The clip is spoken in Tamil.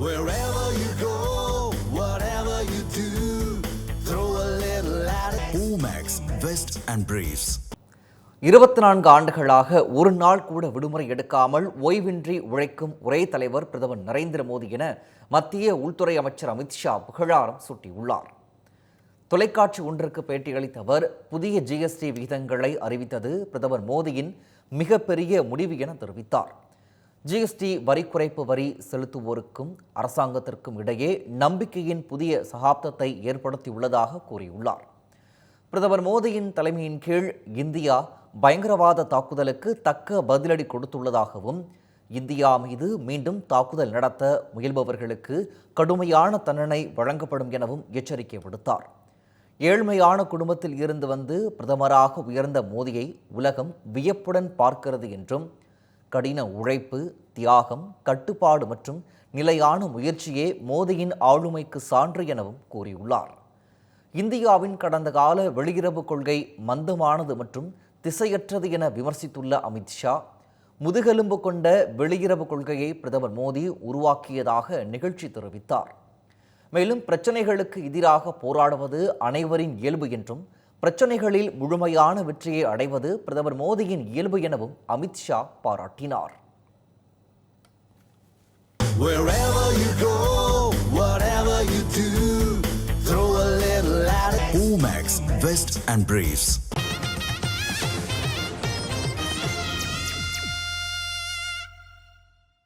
Wherever you go, whatever you do, throw a little at it. Omax, Vest and Briefs. 24 ஆண்டுகளாக ஒரு நாள் கூட விடுமுறை எடுக்காமல் ஓய்வின்றி உழைக்கும் ஒரே தலைவர் பிரதமர் நரேந்திர மோடி என மத்திய உள்துறை அமைச்சர் அமித்ஷா புகழாரம் சூட்டியுள்ளார். தொலைக்காட்சி ஒன்றுக்கு பேட்டியளித்த அவர், புதிய ஜிஎஸ்டி விகிதங்களை அறிவித்தது பிரதமர் மோடியின் மிகப்பெரிய முடிவு என தெரிவித்தார். ஜிஎஸ்டி வரி குறைப்பு வரி செலுத்துவோருக்கும் அரசாங்கத்திற்கும் இடையே நம்பிக்கையின் புதிய சகாப்தத்தை ஏற்படுத்தியுள்ளதாக கூறியுள்ளார். பிரதமர் மோடியின் தலைமையின் கீழ் இந்தியா பயங்கரவாத தாக்குதலுக்கு தக்க பதிலடி கொடுத்துள்ளதாகவும், இந்தியா மீது மீண்டும் தாக்குதல் நடத்த முயல்பவர்களுக்கு கடுமையான தண்டனை வழங்கப்படும் எனவும் எச்சரிக்கை விடுத்தார். ஏழ்மையான குடும்பத்தில் இருந்து வந்து பிரதமராக உயர்ந்த மோடியை உலகம் வியப்புடன் பார்க்கிறது என்றும், கடின உழைப்பு, தியாகம், கட்டுப்பாடு மற்றும் நிலையான முயற்சியே மோடியின் ஆளுமைக்கு சான்று எனவும் கூறியுள்ளார். இந்தியாவின் கடந்த கால வெளியுறவு கொள்கை மந்தமானது மற்றும் திசையற்றது என விமர்சித்துள்ள அமித்ஷா, முதுகெலும்பு கொண்ட வெளியுறவு கொள்கையை பிரதமர் மோடி உருவாக்கியதாக நிகழ்ச்சி தெரிவித்தார். மேலும் பிரச்சனைகளுக்கு எதிராக போராடுவது அனைவரின் இயல்பு என்றும், பிரச்சனைகளில் முழுமையான வெற்றியை அடைவது பிரதமர் மோடியின் இயல்பு எனவும் அமித்ஷா பாராட்டினார். Wherever you go, whatever you do, throw a little at it. Omax, Vest and Briefs.